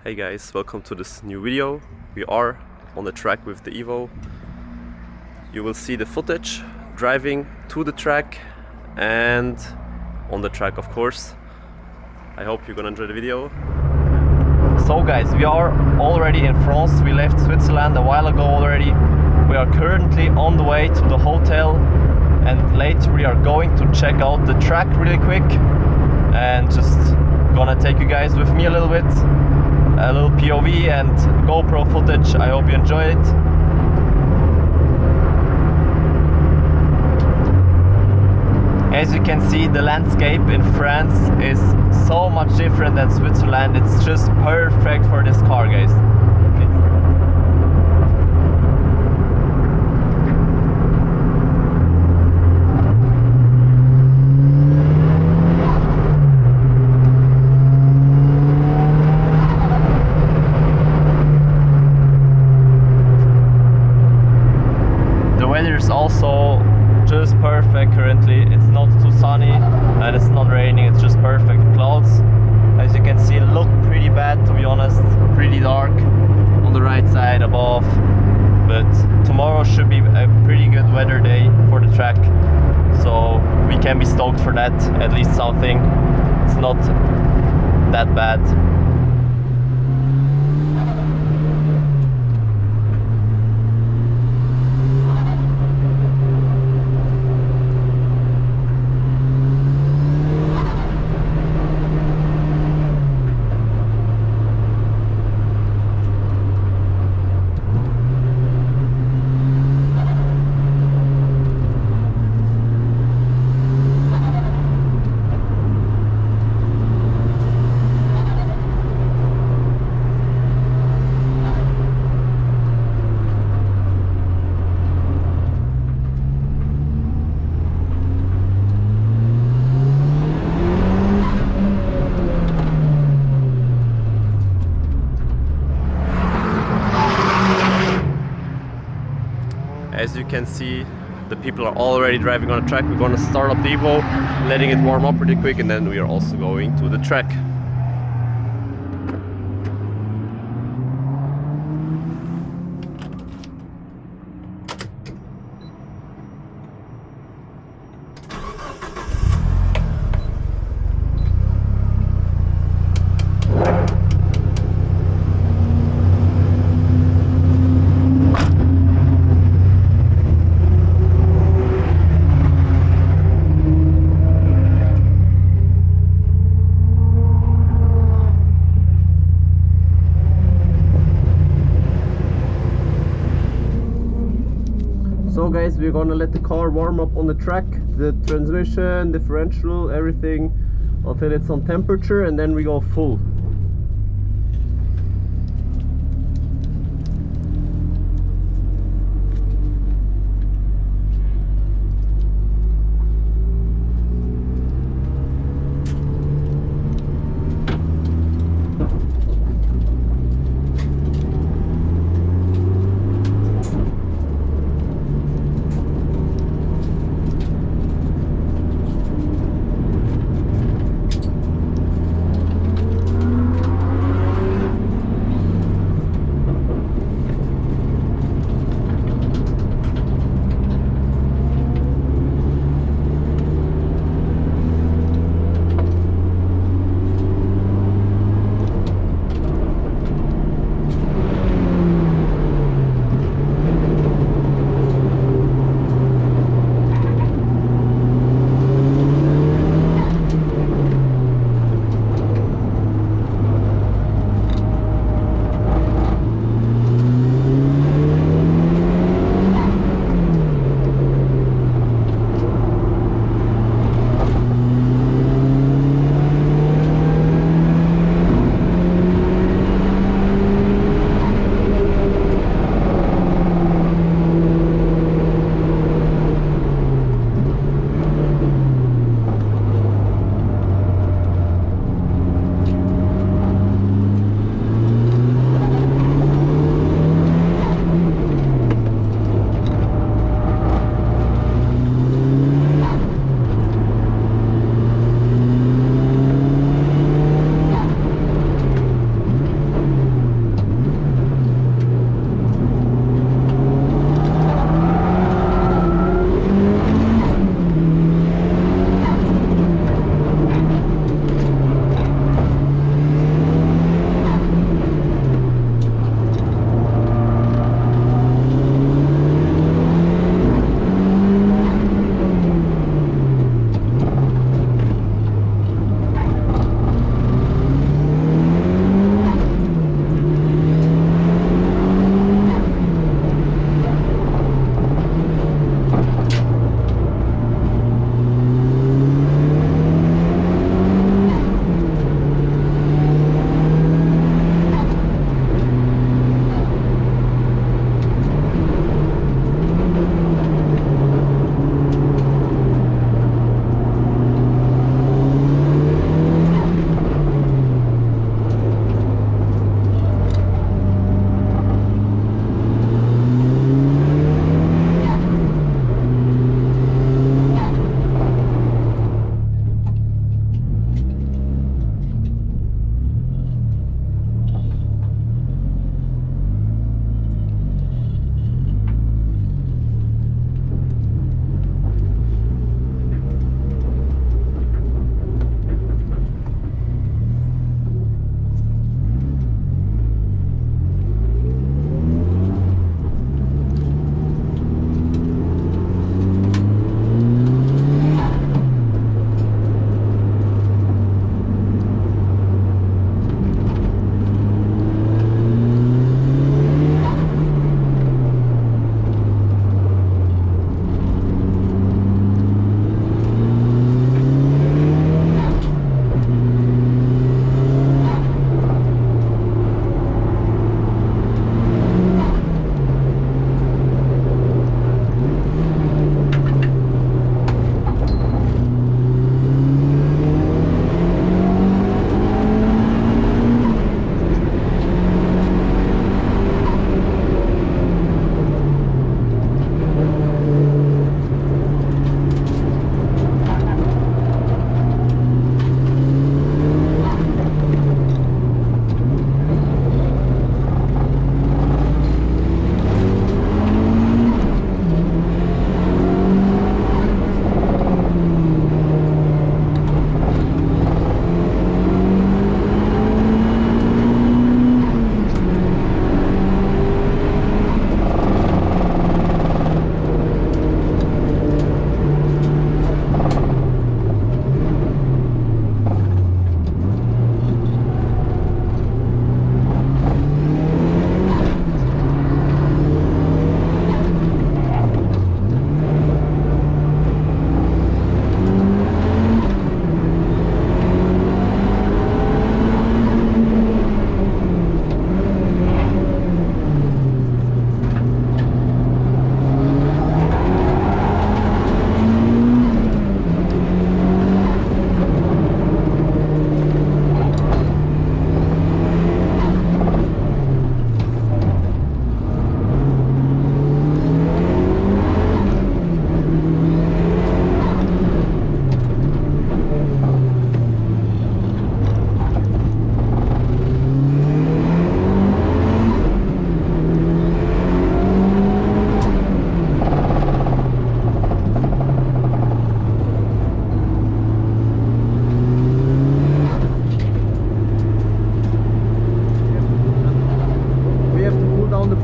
Hey guys, welcome to this new video. We are on the track with the Evo. You will see the footage driving to the track and on the track, of course. I hope you're gonna enjoy the video. So guys, we are already in France. We left Switzerland a while ago already. We are currently on the way to the hotel, and later we are going to check out the track really quick and just gonna take you guys with me a little bit. A little POV and GoPro footage. I hope you enjoy it. As you can see, the landscape in France is so much different than Switzerland. It's just perfect for this car, guys. It's also just perfect currently. It's not too sunny and it's not raining, it's just perfect. Clouds, as you can see, look pretty bad, to be honest. Pretty dark on the right side above, but tomorrow should be a pretty good weather day for the track, so we can be stoked for that. At least something. It's not that bad. As you can see, the people are already driving on the track. We're gonna start up the Evo, letting it warm up pretty quick, and then we are also going to the track. So guys, we're gonna let the car warm up on the track, the transmission, differential, everything, until it's on temperature, and then we go full.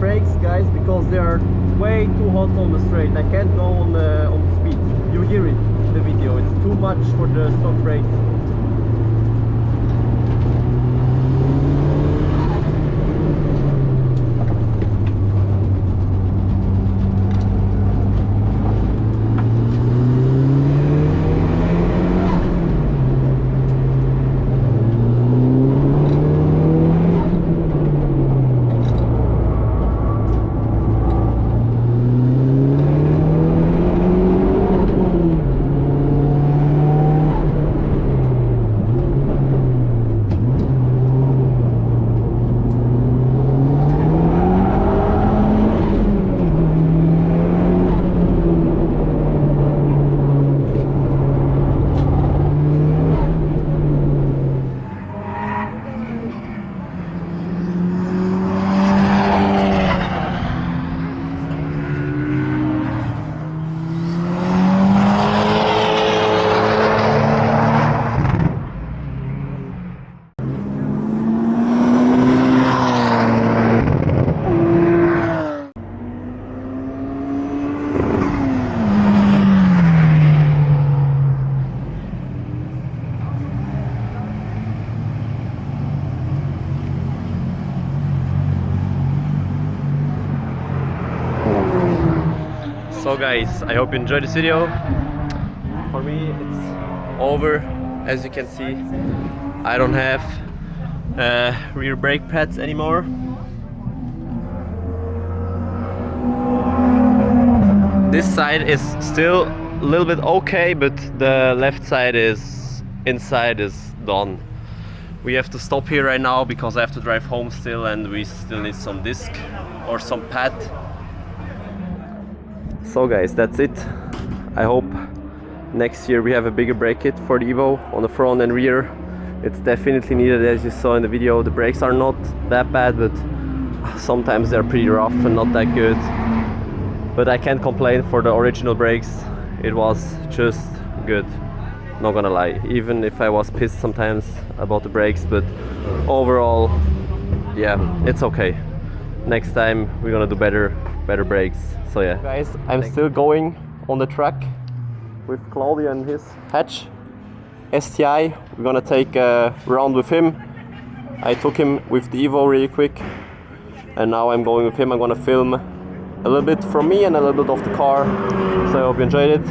brakes, guys, because they are way too hot on the straight. I can't go on the speed. You hear it in the video. It's too much for the stock brakes. So guys, I hope you enjoyed this video. For me it's over. As you can see, I don't have rear brake pads anymore. This side is still a little bit okay, but the left side inside is done. We have to stop here right now because I have to drive home still, and we still need some disc or some pad. So guys, that's it. I hope next year we have a bigger brake kit for the Evo on the front and rear. It's definitely needed, as you saw in the video. The brakes are not that bad, but sometimes they're pretty rough and not that good. But I can't complain for the original brakes. It was just good, not gonna lie. Even if I was pissed sometimes about the brakes, but overall, yeah, it's okay. Next time we're gonna do better brakes. So yeah, guys, I'm still going on the track with Claudio and his hatch STI. We're gonna take a round with him. I took him with the Evo really quick, and now I'm going with him. I'm gonna film a little bit from me and a little bit of the car. So I hope you enjoyed it.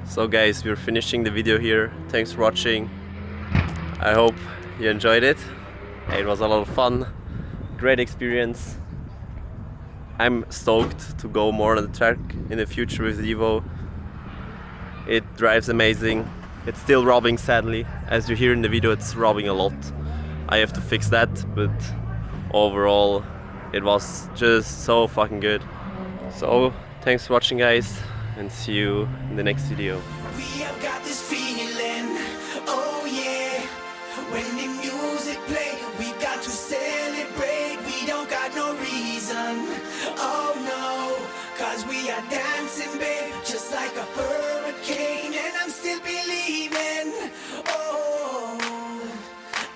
So guys, we're finishing the video here. Thanks for watching. I hope you enjoyed it. It was a lot of fun, great experience. I'm stoked to go more on the track in the future with the Evo. It drives amazing. It's still rubbing, sadly. As you hear in the video, it's rubbing a lot. I have to fix that, but overall it was just so fucking good. So thanks for watching, guys, and see you in the next video. We have got this feeling, oh yeah, when the music play, we got are dancing, babe, just like a hurricane, and I'm still believing. Oh,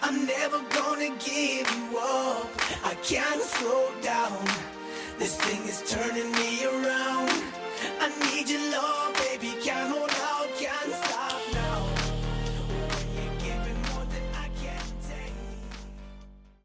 I'm never gonna give you up. I can't slow down. This thing is turning me around.